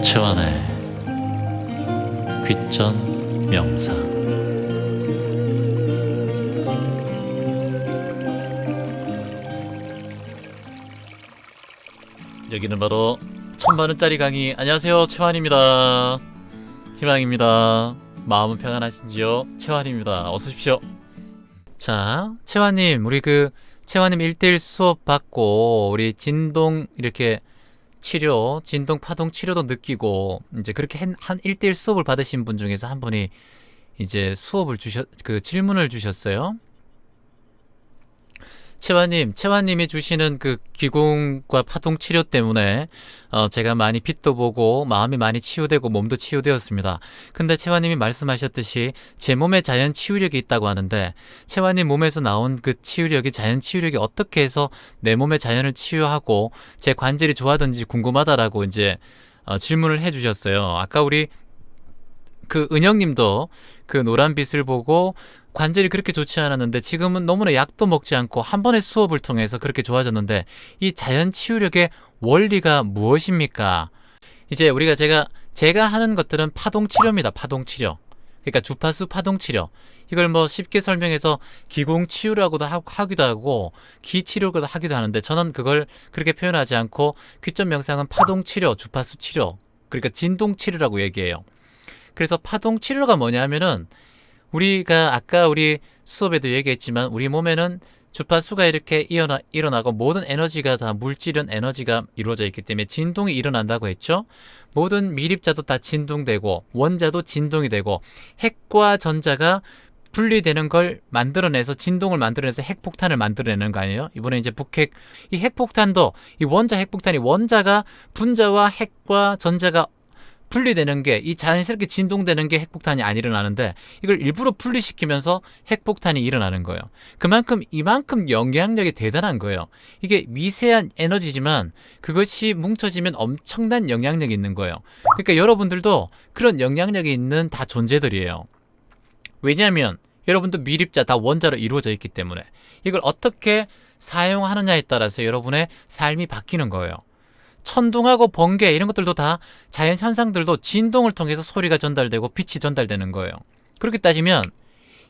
최환의 귀전 명상. 여기는 바로 1000만원짜리 강의. 안녕하세요, 최환입니다. 희망입니다. 마음은 평안하신지요? 최환입니다. 어서오십시오. 자, 최환님, 우리 최환님 1대1 수업 받고 우리 진동 이렇게 치료, 진동 파동 치료도 느끼고 이제 그렇게 한 1대1 수업을 받으신 분 중에서 한 분이 이제 질문을 주셨어요. 채화님이 주시는 기공과 파동 치료 때문에 제가 많이 빛도 보고 마음이 많이 치유되고 몸도 치유되었습니다. 근데 채화님이 말씀하셨듯이 제 몸에 자연 치유력이 있다고 하는데, 채화님 몸에서 나온 그 치유력이, 자연 치유력이 어떻게 해서 내 몸의 자연을 치유하고 제 관절이 좋아졌는지 궁금하다라고 이제 질문을 해주셨어요. 아까 우리 은영님도 노란 빛을 보고 관절이 그렇게 좋지 않았는데 지금은 너무나 약도 먹지 않고 한 번의 수업을 통해서 그렇게 좋아졌는데, 이 자연 치유력의 원리가 무엇입니까? 이제 제가 하는 것들은 파동 치료입니다. 파동 치료. 그러니까 주파수 파동 치료. 이걸 뭐 쉽게 설명해서 기공 치유라고도 하기도 하고 기 치료라고도 하기도 하는데, 저는 그걸 그렇게 표현하지 않고 귀전 명상은 파동 치료, 주파수 치료, 그러니까 진동 치료라고 얘기해요. 그래서 파동 치료가 뭐냐면은, 우리가 아까 우리 수업에도 얘기했지만 우리 몸에는 주파수가 이렇게 일어나고 모든 에너지가 다 물질은 에너지가 이루어져 있기 때문에 진동이 일어난다고 했죠. 모든 미립자도 다 진동되고 원자도 진동이 되고 핵과 전자가 분리되는 걸 만들어내서 진동을 만들어내서 핵폭탄을 만들어내는 거 아니에요? 이번에 이제 북핵, 이 핵폭탄도 이 원자 핵폭탄이 원자가 분자와 핵과 전자가 분리되는 게, 이 자연스럽게 진동되는 게 핵폭탄이 안 일어나는데 이걸 일부러 분리시키면서 핵폭탄이 일어나는 거예요. 이만큼 영향력이 대단한 거예요. 이게 미세한 에너지지만 그것이 뭉쳐지면 엄청난 영향력이 있는 거예요. 그러니까 여러분들도 그런 영향력이 있는 다 존재들이에요. 왜냐하면 여러분도 미립자 다 원자로 이루어져 있기 때문에 이걸 어떻게 사용하느냐에 따라서 여러분의 삶이 바뀌는 거예요. 천둥하고 번개 이런 것들도 다 자연 현상들도 진동을 통해서 소리가 전달되고 빛이 전달되는 거예요. 그렇게 따지면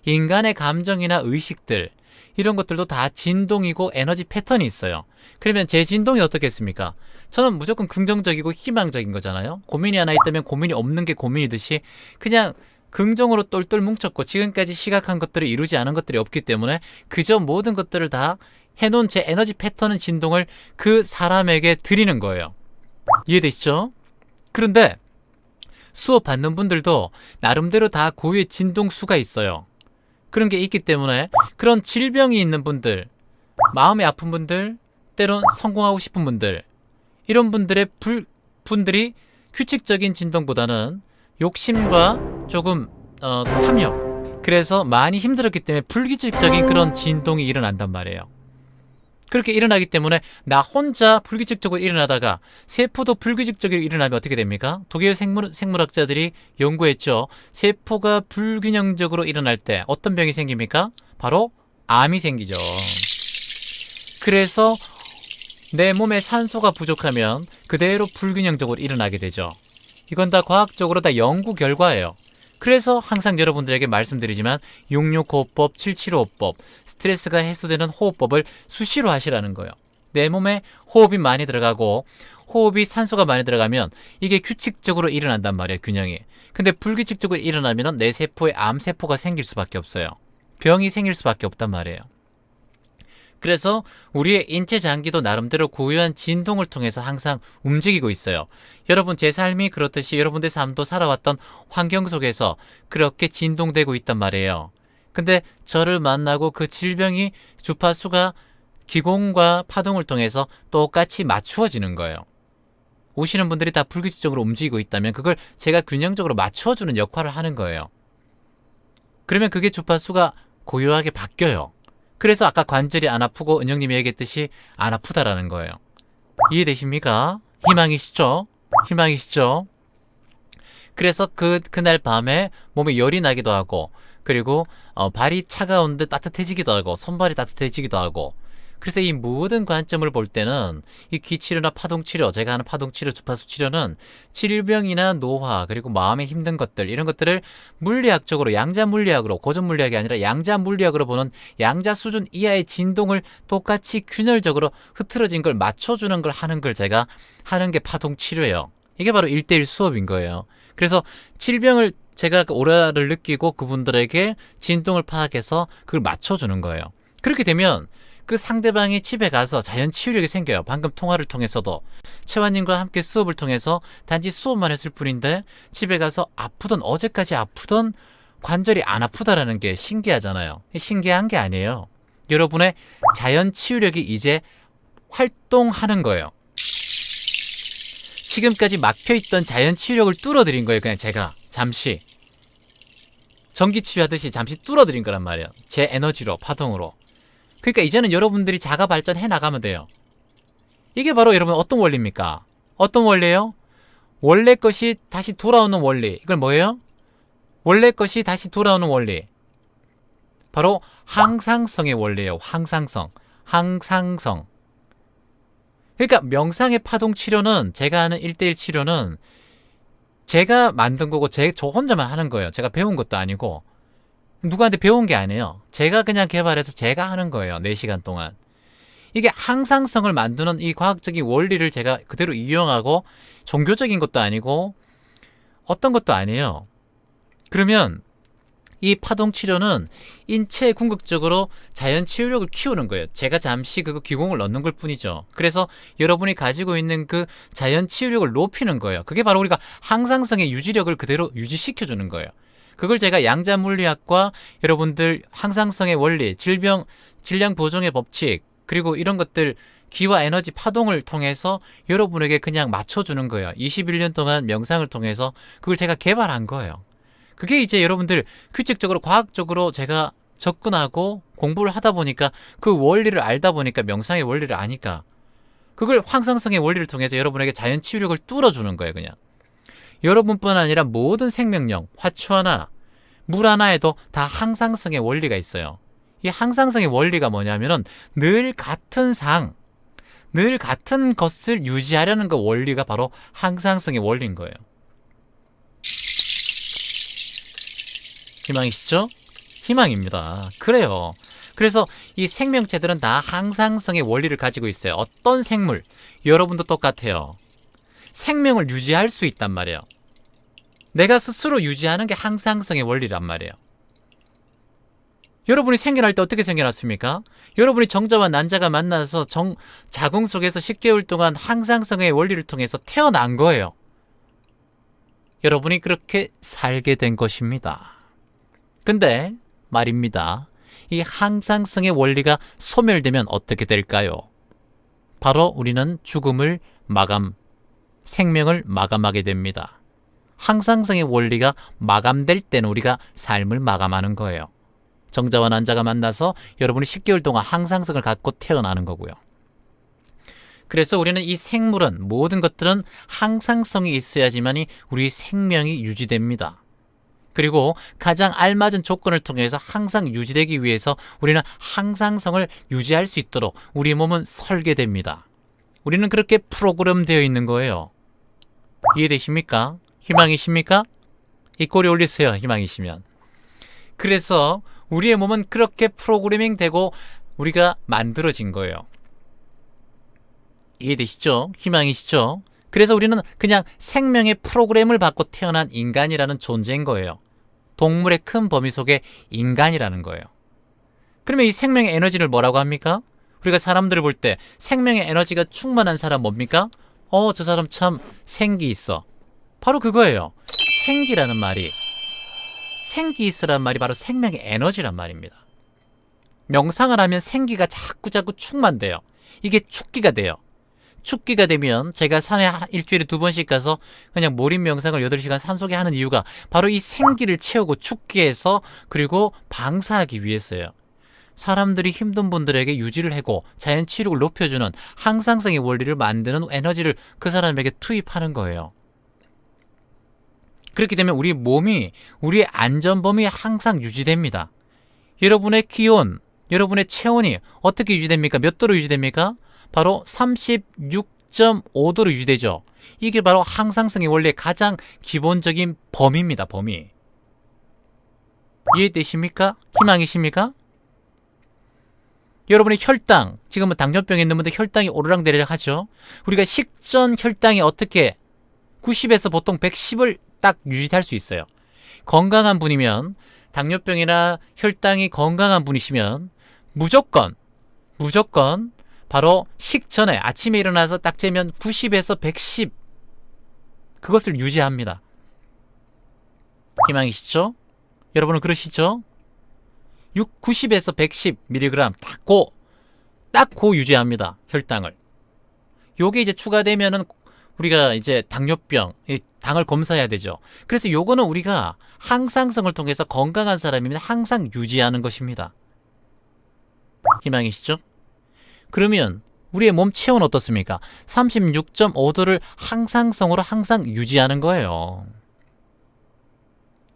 인간의 감정이나 의식들 이런 것들도 다 진동이고 에너지 패턴이 있어요. 그러면 제 진동이 어떻겠습니까? 저는 무조건 긍정적이고 희망적인 거잖아요. 고민이 하나 있다면 고민이 없는 게 고민이듯이 그냥 긍정으로 똘똘 뭉쳤고 지금까지 시각한 것들을 이루지 않은 것들이 없기 때문에 그저 모든 것들을 다 해놓은 제 에너지 패턴의 진동을 그 사람에게 드리는 거예요. 이해되시죠? 그런데 수업 받는 분들도 나름대로 다 고유의 진동수가 있어요. 그런 게 있기 때문에 그런 질병이 있는 분들, 마음이 아픈 분들, 때론 성공하고 싶은 분들, 이런 분들이 규칙적인 진동보다는 욕심과 조금 탐욕, 그래서 많이 힘들었기 때문에 불규칙적인 그런 진동이 일어난단 말이에요. 그렇게 일어나기 때문에 나 혼자 불규칙적으로 일어나다가 세포도 불규칙적으로 일어나면 어떻게 됩니까? 독일 생물학자들이 연구했죠. 세포가 불균형적으로 일어날 때 어떤 병이 생깁니까? 바로 암이 생기죠. 그래서 내 몸에 산소가 부족하면 그대로 불균형적으로 일어나게 되죠. 이건 다 과학적으로 다 연구 결과예요. 그래서 항상 여러분들에게 말씀드리지만 66호흡법, 775호법, 스트레스가 해소되는 호흡법을 수시로 하시라는 거예요. 내 몸에 호흡이 많이 들어가고 호흡이 산소가 많이 들어가면 이게 규칙적으로 일어난단 말이에요, 균형이. 근데 불규칙적으로 일어나면 내 세포에 암세포가 생길 수밖에 없어요. 병이 생길 수밖에 없단 말이에요. 그래서 우리의 인체 장기도 나름대로 고유한 진동을 통해서 항상 움직이고 있어요. 여러분, 제 삶이 그렇듯이 여러분들 삶도 살아왔던 환경 속에서 그렇게 진동되고 있단 말이에요. 근데 저를 만나고 그 질병이 주파수가 기공과 파동을 통해서 똑같이 맞추어지는 거예요. 오시는 분들이 다 불규칙적으로 움직이고 있다면 그걸 제가 균형적으로 맞추어주는 역할을 하는 거예요. 그러면 그게 주파수가 고유하게 바뀌어요. 그래서 아까 관절이 안 아프고 은영님이 얘기했듯이 안 아프다라는 거예요. 이해되십니까? 희망이시죠? 그래서 그날 밤에 몸에 열이 나기도 하고, 그리고 발이 차가운데 따뜻해지기도 하고, 손발이 따뜻해지기도 하고, 그래서 이 모든 관점을 볼 때는 이 기치료나 파동치료, 제가 하는 파동치료, 주파수 치료는 질병이나 노화, 그리고 마음에 힘든 것들, 이런 것들을 물리학적으로, 양자 물리학으로, 고전 물리학이 아니라 양자 물리학으로 보는 양자 수준 이하의 진동을 똑같이 균열적으로 흐트러진 걸 맞춰주는 걸 하는 걸 제가 하는 게 파동치료예요. 이게 바로 1대1 수업인 거예요. 그래서 질병을 제가 오라를 느끼고 그분들에게 진동을 파악해서 그걸 맞춰주는 거예요. 그렇게 되면 그 상대방이 집에 가서 자연 치유력이 생겨요. 방금 통화를 통해서도 채환님과 함께 수업을 통해서 단지 수업만 했을 뿐인데 집에 가서 어제까지 아프던 관절이 안 아프다라는 게 신기하잖아요. 신기한 게 아니에요. 여러분의 자연 치유력이 이제 활동하는 거예요. 지금까지 막혀있던 자연 치유력을 뚫어드린 거예요. 그냥 제가 잠시 전기 치유하듯이 잠시 뚫어드린 거란 말이에요. 제 에너지로, 파동으로. 그러니까 이제는 여러분들이 자가 발전해 나가면 돼요. 이게 바로 여러분 어떤 원리입니까? 어떤 원리예요? 원래 것이 다시 돌아오는 원리. 이걸 뭐예요? 원래 것이 다시 돌아오는 원리. 바로 항상성의 원리예요. 항상성. 그러니까 명상의 파동 치료는, 제가 하는 1대1 치료는 제가 만든 거고 저 혼자만 하는 거예요. 제가 배운 것도 아니고 누구한테 배운 게 아니에요. 제가 그냥 개발해서 제가 하는 거예요. 4시간 동안. 이게 항상성을 만드는 이 과학적인 원리를 제가 그대로 이용하고 종교적인 것도 아니고 어떤 것도 아니에요. 그러면 이 파동치료는 인체에 궁극적으로 자연 치유력을 키우는 거예요. 제가 잠시 그거 기공을 넣는 걸 뿐이죠. 그래서 여러분이 가지고 있는 그 자연 치유력을 높이는 거예요. 그게 바로 우리가 항상성의 유지력을 그대로 유지시켜주는 거예요. 그걸 제가 양자 물리학과 여러분들 항상성의 원리, 질량 보정의 법칙, 그리고 이런 것들, 기와 에너지 파동을 통해서 여러분에게 그냥 맞춰주는 거예요. 21년 동안 명상을 통해서 그걸 제가 개발한 거예요. 그게 이제 여러분들 규칙적으로, 과학적으로 제가 접근하고 공부를 하다 보니까 그 원리를 알다 보니까, 명상의 원리를 아니까 그걸 항상성의 원리를 통해서 여러분에게 자연 치유력을 뚫어주는 거예요. 그냥 여러분뿐 아니라 모든 생명력, 화초 하나, 물 하나에도 다 항상성의 원리가 있어요. 이 항상성의 원리가 뭐냐면은 늘 같은 것을 유지하려는 그 원리가 바로 항상성의 원리인 거예요. 희망이시죠? 희망입니다. 그래요. 그래서 이 생명체들은 다 항상성의 원리를 가지고 있어요. 어떤 생물, 여러분도 똑같아요. 생명을 유지할 수 있단 말이에요. 내가 스스로 유지하는 게 항상성의 원리란 말이에요. 여러분이 생겨날 때 어떻게 생겨났습니까? 여러분이 정자와 난자가 만나서 자궁 속에서 10개월 동안 항상성의 원리를 통해서 태어난 거예요. 여러분이 그렇게 살게 된 것입니다. 근데 말입니다. 이 항상성의 원리가 소멸되면 어떻게 될까요? 바로 우리는 생명을 마감하게 됩니다. 항상성의 원리가 마감될 때는 우리가 삶을 마감하는 거예요. 정자와 난자가 만나서 여러분이 10개월 동안 항상성을 갖고 태어나는 거고요. 그래서 우리는 이 생물은, 모든 것들은 항상성이 있어야지만이 우리 생명이 유지됩니다. 그리고 가장 알맞은 조건을 통해서 항상 유지되기 위해서 우리는 항상성을 유지할 수 있도록 우리 몸은 설계됩니다. 우리는 그렇게 프로그램되어 있는 거예요. 이해되십니까? 희망이십니까? 이 꼬리 올리세요. 희망이시면. 그래서 우리의 몸은 그렇게 프로그래밍 되고 우리가 만들어진 거예요. 이해되시죠? 희망이시죠? 그래서 우리는 그냥 생명의 프로그램을 받고 태어난 인간이라는 존재인 거예요. 동물의 큰 범위 속에 인간이라는 거예요. 그러면 이 생명의 에너지를 뭐라고 합니까? 우리가 사람들을 볼 때 생명의 에너지가 충만한 사람 뭡니까? 저 사람 참 생기 있어. 바로 그거예요. 생기라는 말이, 생기 있으라는 말이 바로 생명의 에너지란 말입니다. 명상을 하면 생기가 자꾸 충만돼요. 이게 축기가 돼요. 축기가 되면 제가 산에 일주일에 2번씩 가서 그냥 몰입 명상을 8시간 산속에 하는 이유가 바로 이 생기를 채우고 축기해서, 그리고 방사하기 위해서예요. 사람들이 힘든 분들에게 유지를 하고 자연 치유력을 높여주는 항상성의 원리를 만드는 에너지를 그 사람에게 투입하는 거예요. 그렇게 되면 우리의 안전범위 항상 유지됩니다. 여러분의 기온, 여러분의 체온이 어떻게 유지됩니까? 몇 도로 유지됩니까? 바로 36.5도로 유지되죠. 이게 바로 항상성의 원리의 가장 기본적인 범위입니다. 범위. 이해되십니까? 희망이십니까? 여러분의 혈당, 지금은 당뇨병에 있는 분들 혈당이 오르락내리락 하죠. 우리가 식전 혈당이 어떻게 90에서 보통 110을 딱 유지할 수 있어요. 건강한 분이면, 당뇨병이나 혈당이 건강한 분이시면 무조건 바로 식전에 아침에 일어나서 딱 재면 90에서 110 그것을 유지합니다. 희망이시죠? 여러분은 그러시죠? 90에서 110mg 딱 고 유지합니다. 혈당을. 요게 이제 추가되면은 우리가 이제 당뇨병, 당을 검사해야 되죠. 그래서 요거는 우리가 항상성을 통해서 건강한 사람이면 항상 유지하는 것입니다. 희망이시죠? 그러면 우리의 몸 체온 어떻습니까? 36.5도를 항상성으로 항상 유지하는 거예요.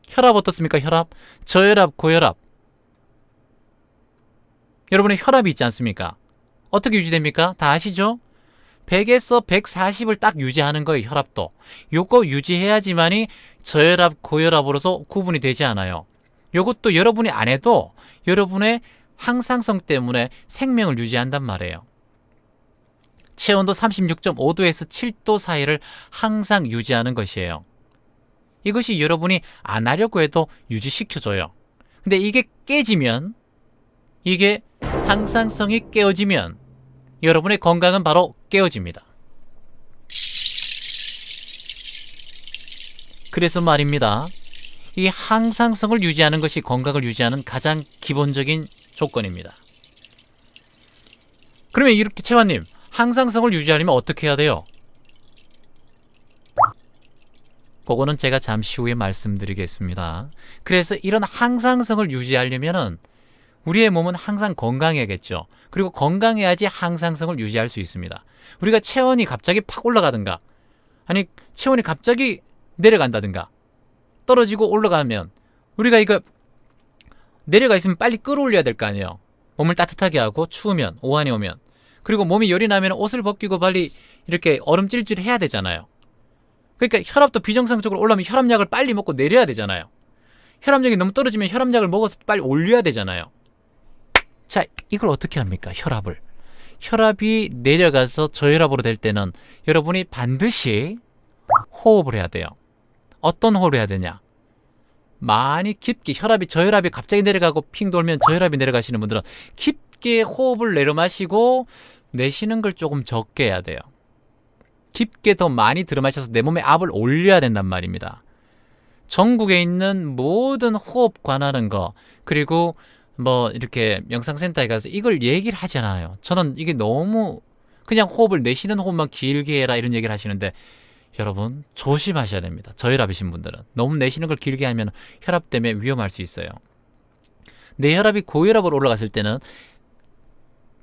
혈압 어떻습니까? 혈압, 저혈압, 고혈압. 여러분의 혈압이 있지 않습니까? 어떻게 유지됩니까? 다 아시죠? 100에서 140을 딱 유지하는 거예요. 혈압도. 요거 유지해야지만이 저혈압, 고혈압으로서 구분이 되지 않아요. 요것도 여러분이 안 해도 여러분의 항상성 때문에 생명을 유지한단 말이에요. 체온도 36.5도에서 7도 사이를 항상 유지하는 것이에요. 이것이 여러분이 안 하려고 해도 유지시켜줘요. 근데 이게 깨지면, 이게 항상성이 깨어지면 여러분의 건강은 바로 깨어집니다. 그래서 말입니다. 이 항상성을 유지하는 것이 건강을 유지하는 가장 기본적인 조건입니다. 그러면 이렇게 채환님, 항상성을 유지하려면 어떻게 해야 돼요? 그거는 제가 잠시 후에 말씀드리겠습니다. 그래서 이런 항상성을 유지하려면은 우리의 몸은 항상 건강해야겠죠. 그리고 건강해야지 항상성을 유지할 수 있습니다. 우리가 체온이 갑자기 팍 올라가든가, 아니 체온이 갑자기 내려간다든가, 떨어지고 올라가면 우리가 이거 내려가 있으면 빨리 끌어올려야 될 거 아니에요. 몸을 따뜻하게 하고, 추우면, 오한이 오면, 그리고 몸이 열이 나면 옷을 벗기고 빨리 이렇게 얼음찔찔 해야 되잖아요. 그러니까 혈압도 비정상적으로 올라오면 혈압약을 빨리 먹고 내려야 되잖아요. 혈압약이 너무 떨어지면 혈압약을 먹어서 빨리 올려야 되잖아요. 자, 이걸 어떻게 합니까? 혈압이 내려가서 저혈압으로 될 때는 여러분이 반드시 호흡을 해야 돼요. 어떤 호흡을 해야 되냐? 많이 깊게, 저혈압이 갑자기 내려가고 핑 돌면 저혈압이 내려가시는 분들은 깊게 호흡을 내려마시고 내쉬는 걸 조금 적게 해야 돼요. 깊게 더 많이 들어마셔서 내 몸의 압을 올려야 된단 말입니다. 전국에 있는 모든 호흡 관하는 거, 그리고 뭐 이렇게 명상센터에 가서 이걸 얘기를 하지 않아요. 저는 이게 너무 그냥 호흡을, 내쉬는 호흡만 길게 해라 이런 얘기를 하시는데, 여러분 조심하셔야 됩니다. 저혈압이신 분들은 너무 내쉬는 걸 길게 하면 혈압 때문에 위험할 수 있어요. 내 혈압이 고혈압으로 올라갔을 때는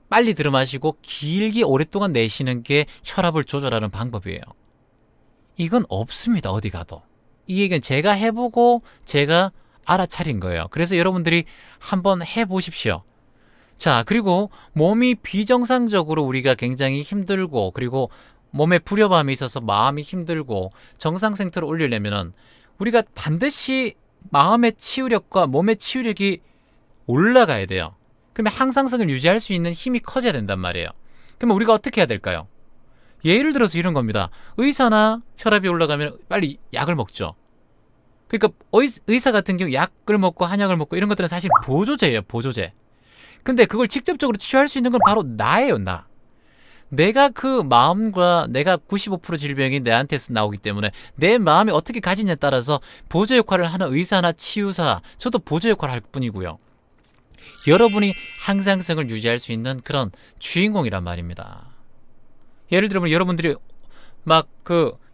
빨리 들어마시고 길게 오랫동안 내쉬는 게 혈압을 조절하는 방법이에요. 이건 없습니다. 어디 가도. 이 얘기는 제가 해보고 제가 알아차린 거예요. 그래서 여러분들이 한번 해보십시오. 자, 그리고 몸이 비정상적으로 우리가 굉장히 힘들고, 그리고 몸에 불협함이 있어서 마음이 힘들고 정상 상태로 올리려면은 우리가 반드시 마음의 치유력과 몸의 치유력이 올라가야 돼요. 그러면 항상성을 유지할 수 있는 힘이 커져야 된단 말이에요. 그러면 우리가 어떻게 해야 될까요? 예를 들어서 이런 겁니다. 의사나 혈압이 올라가면 빨리 약을 먹죠. 그러니까 의사 같은 경우 약을 먹고 한약을 먹고 이런 것들은 사실 보조제예요. 보조제. 근데 그걸 직접적으로 치유할 수 있는 건 바로 나예요. 나. 내가 그 마음과, 내가 95% 질병이 내한테서 나오기 때문에 내 마음이 어떻게 가지냐에 따라서 보조 역할을 하는 의사나 치유사, 저도 보조 역할을 할 뿐이고요. 여러분이 항상성을 유지할 수 있는 그런 주인공이란 말입니다. 예를 들면 여러분들이 막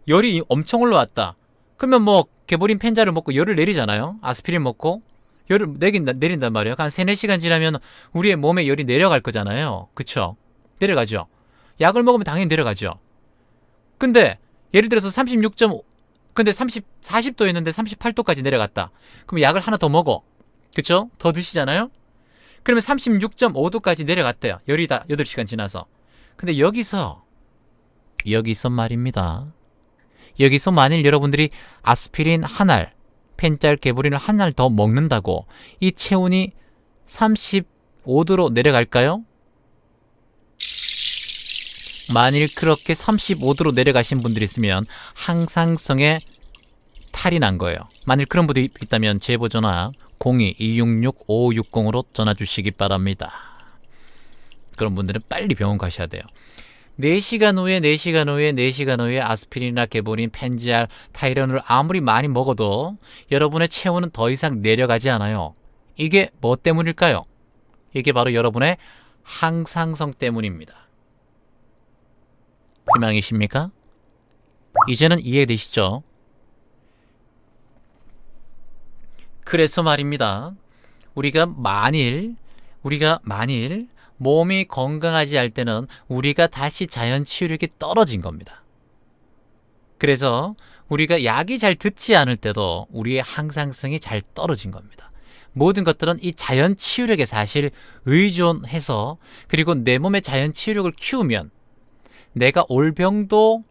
열이 엄청 올라왔다. 그러면 뭐 개보린 펜자를 먹고 열을 내리잖아요. 아스피린 먹고 열을 내린단 말이에요. 한 3-4시간 지나면 우리의 몸에 열이 내려갈 거잖아요. 그쵸? 내려가죠. 약을 먹으면 당연히 내려가죠. 근데 예를 들어서 40도였는데 38도까지 내려갔다. 그럼 약을 하나 더 먹어. 그쵸? 더 드시잖아요. 그러면 36.5도까지 내려갔대요. 열이 다 8시간 지나서. 근데 여기서 말입니다. 여기서 만일 여러분들이 아스피린 한 알, 펜짤 개보린을 한 알 더 먹는다고 이 체온이 35도로 내려갈까요? 만일 그렇게 35도로 내려가신 분들이 있으면 항상성에 탈이 난 거예요. 만일 그런 분들이 있다면 제보 전화 02-266-5560으로 전화 주시기 바랍니다. 그런 분들은 빨리 병원 가셔야 돼요. 4시간 후에 아스피린이나 개보린, 펜지알, 타이레놀을 아무리 많이 먹어도 여러분의 체온은 더 이상 내려가지 않아요. 이게 뭐 때문일까요? 이게 바로 여러분의 항상성 때문입니다. 희망이십니까? 이제는 이해되시죠? 그래서 말입니다. 우리가 만일 몸이 건강하지 않을 때는 우리가 다시 자연 치유력이 떨어진 겁니다. 그래서 우리가 약이 잘 듣지 않을 때도 우리의 항상성이 잘 떨어진 겁니다. 모든 것들은 이 자연 치유력에 사실 의존해서, 그리고 내 몸의 자연 치유력을 키우면 내가 올 병도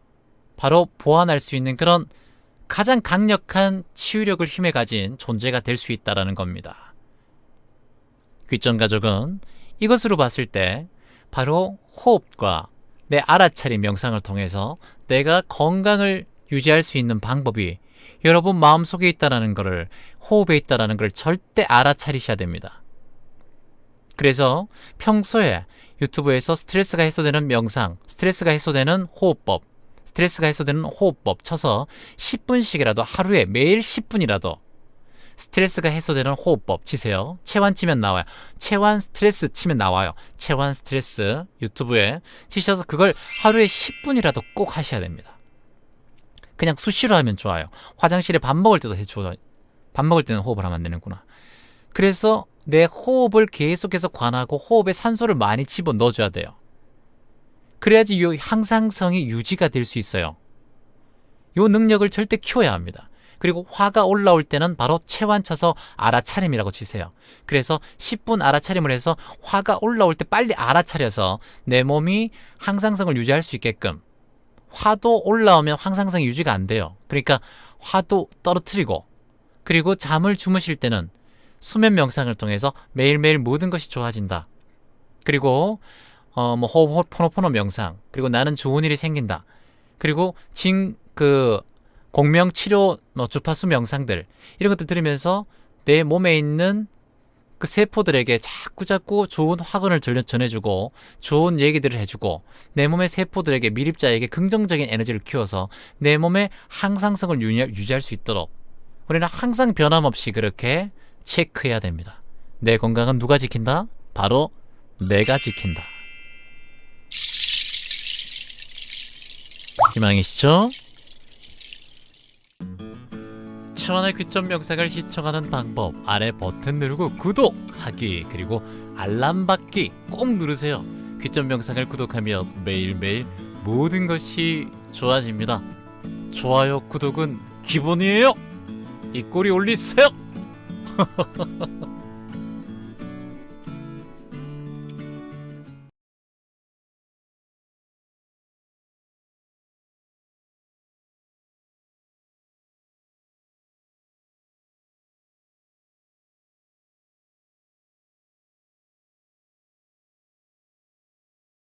바로 보완할 수 있는 그런 가장 강력한 치유력을 힘에 가진 존재가 될 수 있다는 겁니다. 귀점 가족은 이것으로 봤을 때 바로 호흡과 내 알아차림 명상을 통해서 내가 건강을 유지할 수 있는 방법이 여러분 마음속에 있다는 것을, 호흡에 있다는 걸 절대 알아차리셔야 됩니다. 그래서 평소에 유튜브에서 스트레스가 해소되는 명상, 스트레스가 해소되는 호흡법, 스트레스가 해소되는 호흡법 쳐서 10분씩이라도 하루에 매일 10분이라도 스트레스가 해소되는 호흡법 치세요. 체완 치면 나와요. 체완 스트레스 치면 나와요. 체완 스트레스 유튜브에 치셔서 그걸 하루에 10분이라도 꼭 하셔야 됩니다. 그냥 수시로 하면 좋아요. 화장실에 밥 먹을 때도 해줘. 밥 먹을 때는 호흡을 하면 안 되는구나. 그래서 내 호흡을 계속해서 관하고 호흡에 산소를 많이 집어넣어줘야 돼요. 그래야지 이 항상성이 유지가 될 수 있어요. 이 능력을 절대 키워야 합니다. 그리고 화가 올라올 때는 바로 체완 쳐서 알아차림이라고 치세요. 그래서 10분 알아차림을 해서 화가 올라올 때 빨리 알아차려서 내 몸이 항상성을 유지할 수 있게끔. 화도 올라오면 항상성이 유지가 안 돼요. 그러니까 화도 떨어뜨리고, 그리고 잠을 주무실 때는 수면 명상을 통해서 매일매일 모든 것이 좋아진다. 그리고 호포노포노 명상, 그리고 나는 좋은 일이 생긴다. 그리고 공명치료 주파수 명상들, 이런 것들 들으면서 내 몸에 있는 그 세포들에게 자꾸 좋은 화근을 전해주고 좋은 얘기들을 해주고 내 몸의 세포들에게, 미립자에게 긍정적인 에너지를 키워서 내 몸의 항상성을 유지할 수 있도록 우리는 항상 변함없이 그렇게 체크해야 됩니다. 내 건강은 누가 지킨다? 바로 내가 지킨다. 희망이시죠? 최원의 귀점 명상을 시청하는 방법, 아래 버튼 누르고 구독하기, 그리고 알람 받기 꼭 누르세요. 귀점 명상을 구독하면 매일매일 모든 것이 좋아집니다. 좋아요, 구독은 기본이에요. 이 꼴이 올리세요.